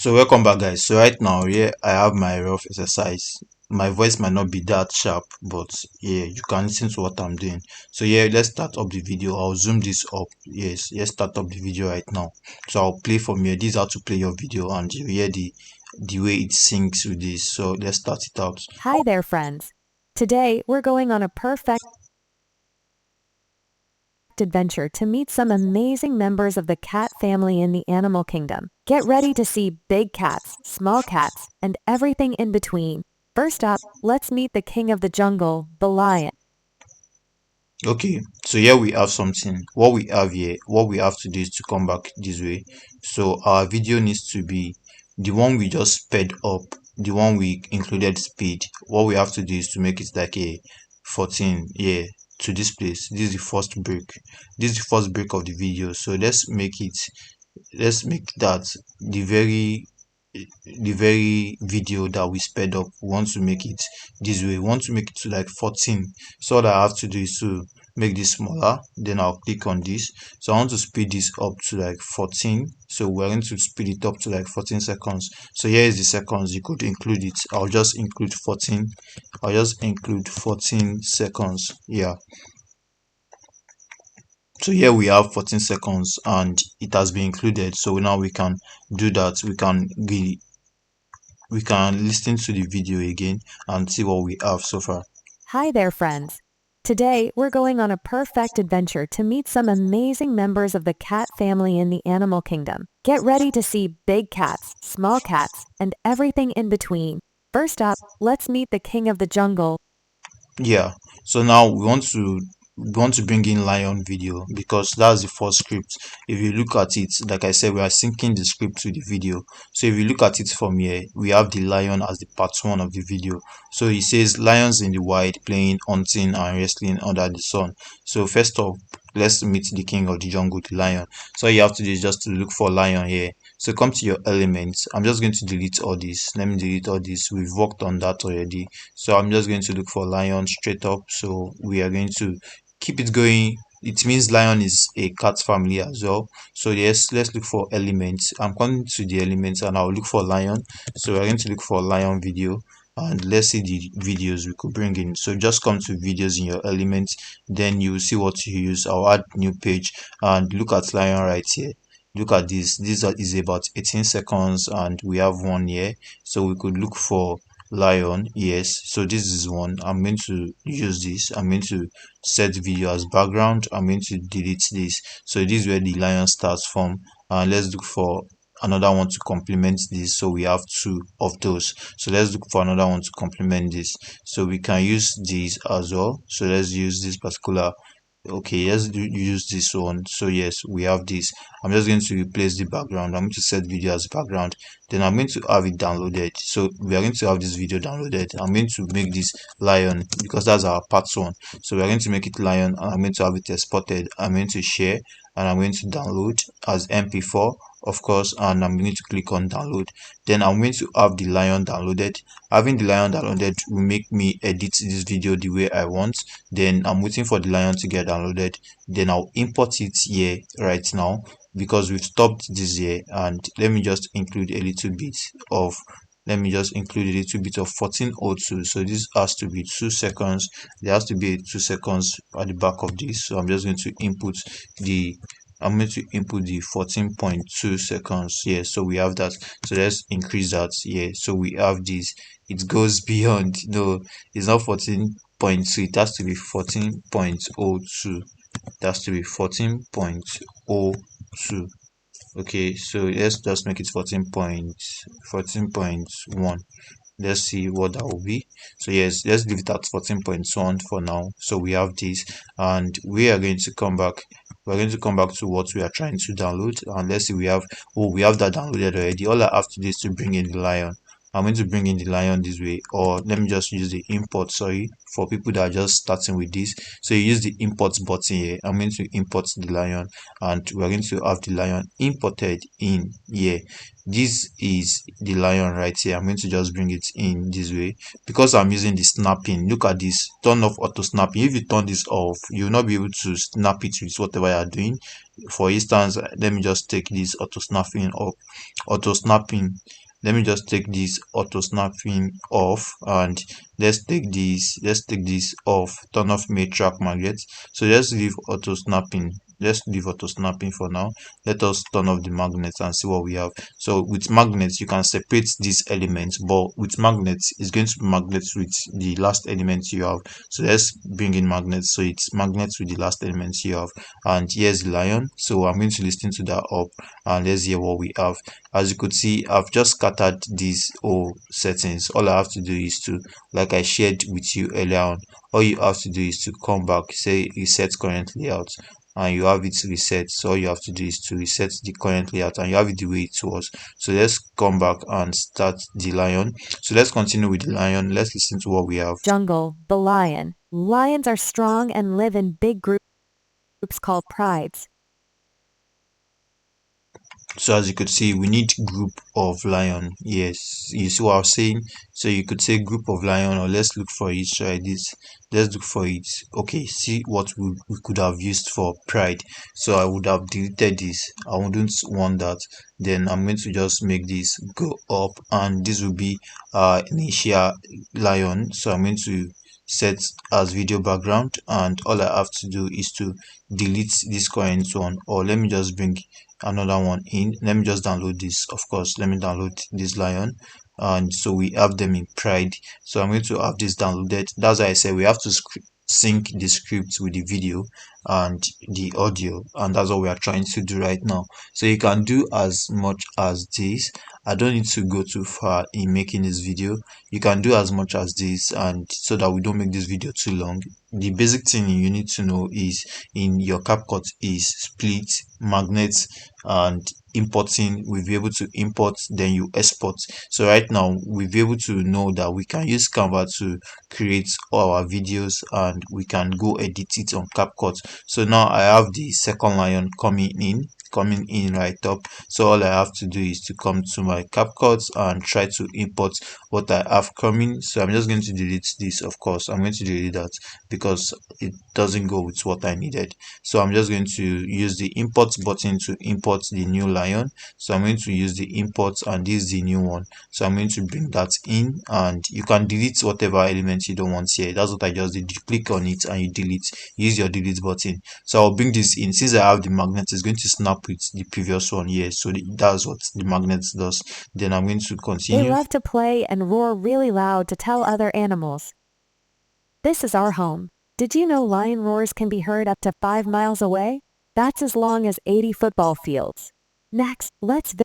So welcome back, guys. So right now here I have my rough exercise. My voice might not be that sharp, but yeah, you can listen to what I'm doing. So yeah, let's start up the video. I'll zoom this up. Yes, let's start up the video right now. So I'll play from here. This is how to play your video, and you hear the way it syncs with this. So let's start it out. Hi there, friends. Today, we're going on a perfect adventure to meet some amazing members of the cat family in the animal kingdom. Get ready to see big cats, small cats, and everything in between. First up, let's meet the king of the jungle, the lion. Okay, so here we have something. What we have here, what we have to do is to come back this way. So our video needs to be the one we just sped up, the one we included speed. What we have to do is to make it like a 14, yeah, to this place. This is the first break. This is the first break of the video. So let's make that the very video that we sped up. We want to make it this way. We want to make it to like 14. So all I have to do is to make this smaller, then I'll click on this. So I want to speed this up to like 14. So we're going to speed it up to like 14 seconds. So here is the seconds. You could include it. I'll just include 14. I'll just include 14 seconds. Yeah, so here we have 14 seconds and it has been included. So now we can do that. We can listen to the video again and see what we have so far. Hi there, friends. Today, we're going on a perfect adventure to meet some amazing members of the cat family in the animal kingdom. Get ready to see big cats, small cats, and everything in between. First up, let's meet the king of the jungle. Yeah, so now we want to bring in lion video because that's the first script. If you look at it, like I said, we are syncing the script to the video. So if you look at it from here, we have the lion as the part one of the video. So it says lions in the wild playing, hunting and wrestling under the sun. So first off, let's meet the king of the jungle, the lion. So all you have to do is just to look for lion here. So come to your elements. I'm just going to delete all this. Let me delete all this. We've worked on that already. So I'm just going to look for lion straight up. So we are going to keep it going. It means lion is a cat family as well. So yes, let's look for elements. I'm coming to the elements and I'll look for lion. So we're going to look for lion video and let's see the videos we could bring in. So just come to videos in your elements, then you will see what to use. I'll add new page and look at lion right here. Look at this is about 18 seconds and we have one here. So we could look for lion. Yes, so this is one. I'm going to use this. I'm going to set video as background. I'm going to delete this. So this is where the lion starts from, and let's look for another one to complement this. So we have two of those. So let's look for another one to complement this. So we can use this as well. So let's use this particular. Okay, let's use this one. So yes, we have this. I'm just going to replace the background. I'm going to set video as background, then I'm going to have it downloaded. So we are going to have this video downloaded. I'm going to make this lion because that's our part one. So we are going to make it lion and I'm going to have it exported. I'm going to share and I'm going to download as mp4, of course, and I'm going to click on download. Then I'm going to have the lion downloaded. Having the lion downloaded will make me edit this video the way I want. Then I'm waiting for the lion to get downloaded. Then I'll import it here right now because we've stopped this here. And let me just include a little bit of 1402. So this has to be 2 seconds. There has to be 2 seconds at the back of this. So I'm just going to input the 14.2 seconds here. So we have that. So let's increase that here. So we have this. It goes beyond. No, it's not 14.2. It has to be 14.02. It has to be 14.02. Okay, so let's just make it 14.1. Let's see what that will be. So yes, let's leave it at 14.1 for now. So we have this and we are going to come back. We're going to come back to what we are trying to download, and let's see, we have that downloaded already. All I have to do is to bring in the lion. I'm going to bring in the lion this way, or let me just use the import, sorry, for people that are just starting with this. So you use the import button here. I'm going to import the lion, and we're going to have the lion imported in here. This is the lion right here. I'm going to just bring it in this way because I'm using the snapping. Look at this, turn off auto snapping. If you turn this off, you'll not be able to snap it with whatever you are doing. For instance, let me just take this auto snapping off. Auto snapping Let me just take this auto snapping off, and let's take this off. Turn off matrix magnet. So let's leave auto snapping for now. Let us turn off the magnets and see what we have. So with magnets you can separate these elements, but with magnets it's going to be magnets with the last element you have. So let's bring in magnets, so it's magnets with the last elements you have. And here's the lion. So I'm going to listen to that up, and let's hear what we have. As you could see, I've just scattered these all settings. All I have to do is to, like I shared with you earlier on, all you have to do is to come back, say reset current layout, and you have it reset. So all you have to do is to reset the current layout, and you have it the way it was. So let's come back and start the lion. So let's continue with the lion. Let's listen to what we have. Jungle, the lion. Lions are strong and live in big groups called prides. So as you could see, we need group of lion. Yes, you see what I'm saying? So you could say group of lion, or let's look for it. Try this. Let's look for it. Okay, see what we could have used for pride. So I would have deleted this. I wouldn't want that. Then I'm going to just make this go up, and this will be initial lion. So I'm going to set as video background, and all I have to do is to delete this current one, or let me just bring another one in. Let me just download this. Of course, let me download this lion, and so we have them in pride. So I'm going to have this downloaded. That's why I said we have to sync the script with the video and the audio, and that's what we are trying to do right now. So you can do as much as this. I don't need to go too far in making this video. You can do as much as this, and so that we don't make this video too long. The basic thing you need to know is in your CapCut is split, magnets, and importing. We'll be able to import, then you export. So right now we'll be able to know that we can use Canva to create all our videos, and we can go edit it on CapCut. So now I have the second lion coming in right up. So all I have to do is to come to my CapCut and try to import what I have coming. So I'm just going to delete this. Of course, I'm going to delete that because it doesn't go with what I needed. So I'm just going to use the import button to import the new lion. So I'm going to use the import, and this is the new one. So I'm going to bring that in, and you can delete whatever element you don't want here. That's what I just did. You click on it and you delete. Use your delete button. So I'll bring this in. Since I have the magnet, it's going to snap with the previous one here. So that's what the magnet does. Then I'm going to They continue. love to play and roar really loud to tell other animals. This is our home. Did you know lion roars can be heard up to 5 miles away? That's as long as 80 football fields. Next, let's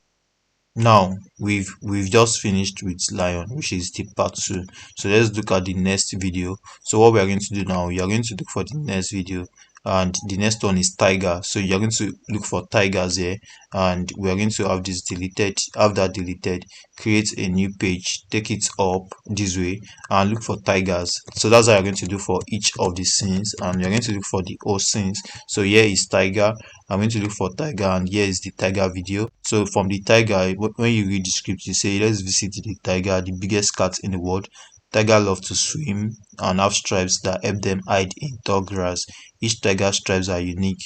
Now we've just finished with lion, which is the part 2. So let's look at the next video. So what we are going to do now, we are going to look for the next video, and the next one is tiger. So you're going to look for tigers here, and we are going to have this deleted, have that deleted. Create a new page, take it up this way, and look for tigers. So that's what you're going to do for each of the scenes, and you're going to look for the whole scenes. So here is tiger. I'm going to look for tiger, and here is the tiger video. So from the tiger, when you read the script, you say, let's visit the tiger, the biggest cat in the world. Tiger love to swim and have stripes that help them hide in tall grass. Each tiger stripes are unique.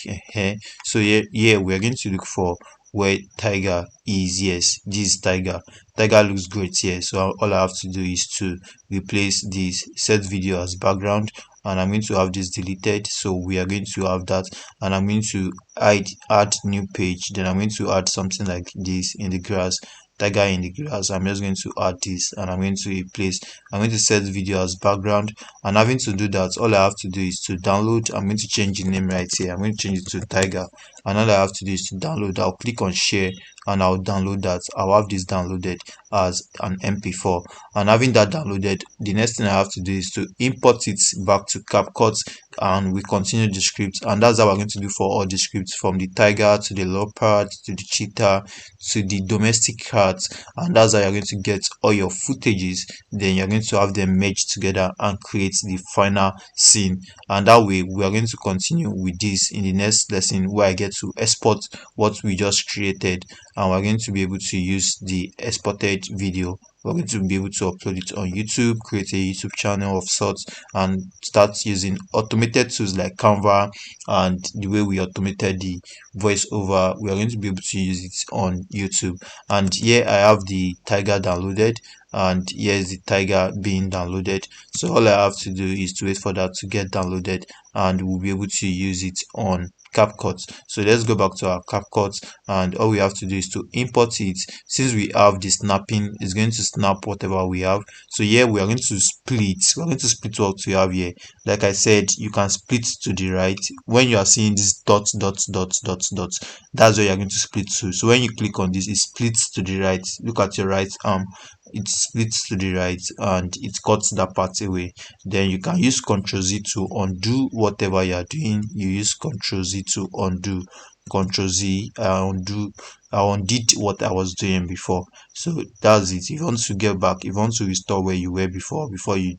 So here we're going to look for where tiger is. Yes, this is tiger. Tiger looks great here. So all I have to do is to replace this, set video as background, and I'm going to have this deleted. So we are going to have that, and I'm going to add new page. Then I'm going to add something like this in the grass, tiger in the grass. I'm just going to add this, and I'm going to replace. I'm going to set video as background, and having to do that, all I have to do is to download. I'm going to change the name right here. I'm going to change it to tiger, and all I have to do is to download. I'll click on share, and I'll download that. I'll have this downloaded as an mp4, and having that downloaded, the next thing I have to do is to import it back to CapCut, and we continue the script. And that's how we're going to do for all the scripts, from the tiger to the leopard to the cheetah to the domestic cat. And that's how you're going to get all your footages. Then you're going to have them merged together and create the final scene. And that way we are going to continue with this in the next lesson, where I get to export what we just created, and we're going to be able to use the exported video. We're going to be able to upload it on YouTube, create a YouTube channel of sorts, and start using automated tools like Canva. And the way we automated the voiceover, we are going to be able to use it on YouTube. And here I have the tiger downloaded, and here is the tiger being downloaded. So all I have to do is to wait for that to get downloaded, and we'll be able to use it on CapCut. So let's go back to our CapCut, and all we have to do is to import it. Since we have the snapping, it's going to snap whatever we have. So here we are going to split. We're going to split what we have here. Like I said, you can split to the right. When you are seeing this dots, that's where you're going to split to. So when you click on this, it splits to the right. Look at your right arm, it splits to the right and it cuts that part away. Then you can use Ctrl Z to undo whatever you are doing. You use Ctrl Z to undo. Ctrl Z, I undid what I was doing before. So that's it. If you want to get back, if you want to restore where you were before you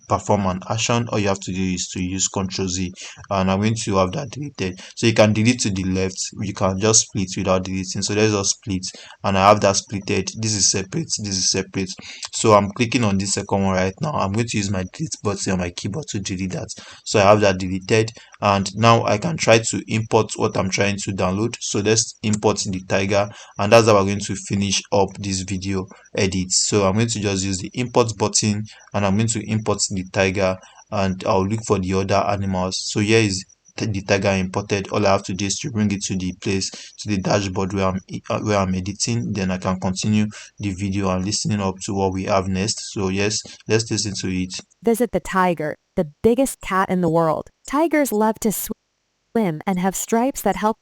perform an action, all you have to do is to use Ctrl Z, and I'm going to have that deleted. So you can delete to the left, you can just split without deleting. So let's just split, and I have that splitted. This is separate, this is separate. So I'm clicking on this second one right now. I'm going to use my delete button on my keyboard to delete that. So I have that deleted, and now I can try to import what I'm trying to download. So let's import the tiger, and that's how we're going to finish up this video edit. So I'm going to just use the import button, and I'm going to import the tiger, and I'll look for the other animals. So here is the tiger imported. All I have to do is to bring it to the place, to the dashboard where I'm editing. Then I can continue the video and listening up to what we have next. So yes, let's listen to it. Visit the tiger, the biggest cat in the world. Tigers love to swim and have stripes that help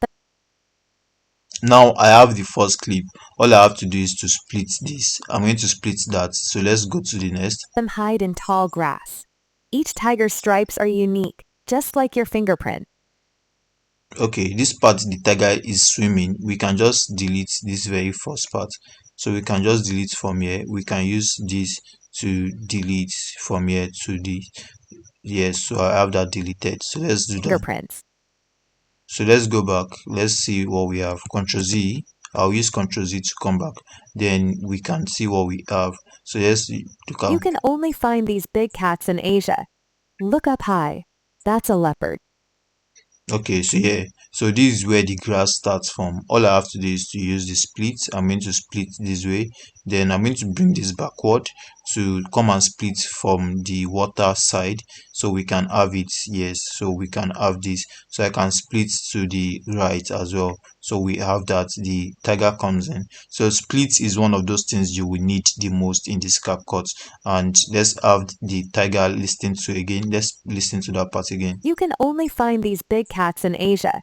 Now I have the first clip. All I have to do is to split this. I'm going to split that. So let's go to the next. them hide in tall grass. Each tiger's stripes are unique, just like your fingerprint. Okay, this part the tiger is swimming. We can just delete this very first part. So we can just delete from here. We can use this to delete from here to the, yes, so I have that deleted. So let's do that. Fingerprints. So let's go back. Let's see what we have. Ctrl Z. I'll use Ctrl Z to come back. Then we can see what we have. So let's look at. You can only find these big cats in Asia. Look up high. That's a leopard. Okay, so yeah, so this is where the grass starts from. All I have to do is to use the split. I'm going to split this way, then I'm going to bring this backward to come and split from the water side, so we can have it. Yes, so we can have this, so I can split to the right as well, so we have that the tiger comes in. So split is one of those things you will need the most in this CapCut. And let's have the tiger listening to again. Let's listen to that part again. You can only find these big cats in Asia.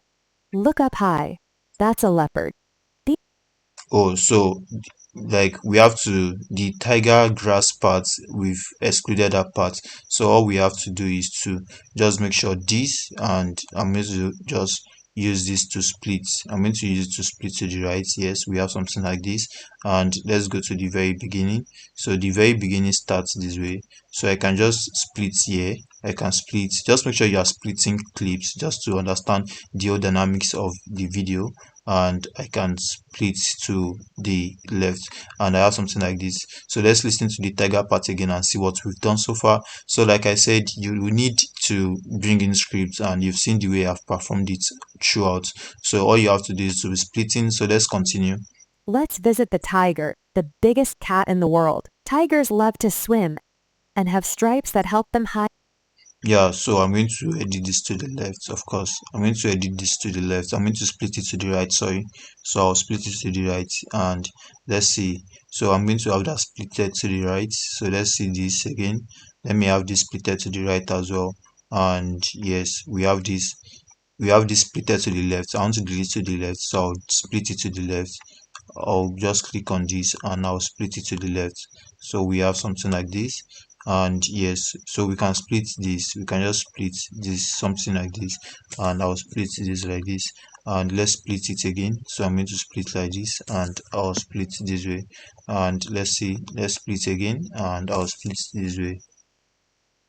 Look up high. That's a leopard. Oh, so like we have to, the tiger grass part, we've excluded that part. So all we have to do is to just make sure this, and I'm going to just use this to split. I'm going to use it to split to the right. Yes, we have something like this. And let's go to the very beginning. So the very beginning starts this way, so I can just split here. I can split, just make sure you are splitting clips just to understand the whole dynamics of the video. And I can split to the left, and I have something like this. So let's listen to the tiger part again and see what we've done so far. So like I said, you will need to bring in scripts, and you've seen the way I've performed it throughout. So all you have to do is to be splitting. So let's continue. Let's visit the tiger, the biggest cat in the world. Tigers love to swim and have stripes that help them hide. Yeah, so I'm going to edit this to the left. Of course, I'm going to edit this to the left. I'm going to split it to the right, sorry. So I'll split it to the right, and let's see. So I'm going to have that splitted to the right. So let's see this again. Let me have this splitted to the right as well. And yes, we have this splitted to the left. I want to delete to the left, so I'll split it to the left. I'll just click on this and I'll split it to the left. So we have something like this. And yes, so we can split this, we can just split this something like this, and I'll split this like this, and let's split it again. So I'm going to split like this and I'll split this way, and let's see, let's split again and I'll split this way.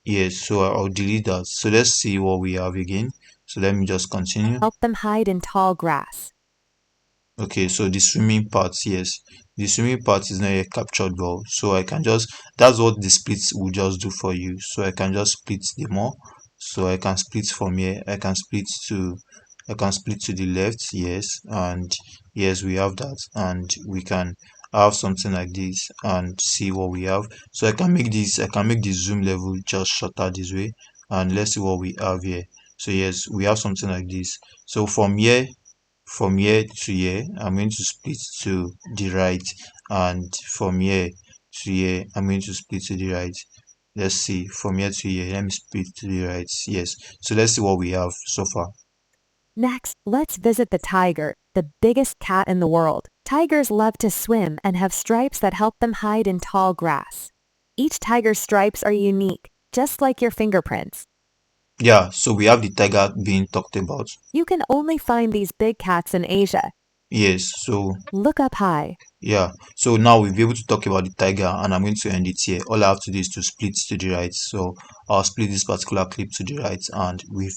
Yes, so I'll delete that. So let's see what we have again. So let me just continue. Help them hide in tall grass. Okay, so the swimming part, yes, the swimming part is not a captured well, so I can just, that's what the splits will just do for you. So I can just split them all. So I can split from here, I can split to the left, yes, and yes, we have that, and we can have something like this and see what we have. So I can make the zoom level just shorter this way, and let's see what we have here. So yes, we have something like this. So from here to here, I'm going to split to the right, and from here to here, I'm going to split to the right. Let's see, from here to here, let me split to the right. Yes, so let's see what we have so far. Next, let's visit the tiger, the biggest cat in the world. Tigers love to swim and have stripes that help them hide in tall grass. Each tiger's stripes are unique, just like your fingerprints. Yeah, so we have the tiger being talked about. You can only find these big cats in Asia. Yes, so Look up high. yeah, so now we'll be able to talk about the tiger, and I'm going to end it here. All I have to do is to split to the right. So I'll split this particular clip to the right, and we've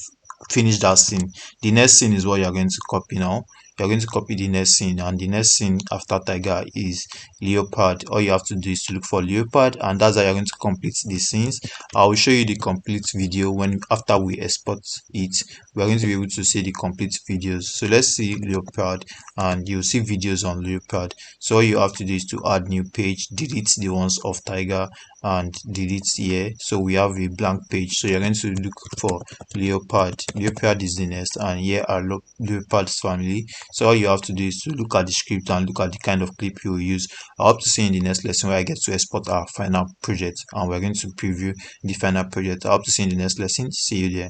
finished that scene. The next scene is what you're going to copy now. You're going to copy the next scene, and the next scene after tiger is leopard. All you have to do is to look for leopard, and that's how you're going to complete the scenes. I will show you the complete video when after we export it. We're going to be able to see the complete videos. So let's see leopard, and you'll see videos on leopard. So all you have to do is to add new page, delete the ones of tiger, and delete here. So we have a blank page. So you're going to look for leopard. Leopard is the next, and here are leopard's family. So all you have to do is to look at the script and look at the kind of clip you will use. I hope to see you in the next lesson where I get to export our final project, and we're going to preview the final project. I hope to see you in the next lesson. See you there.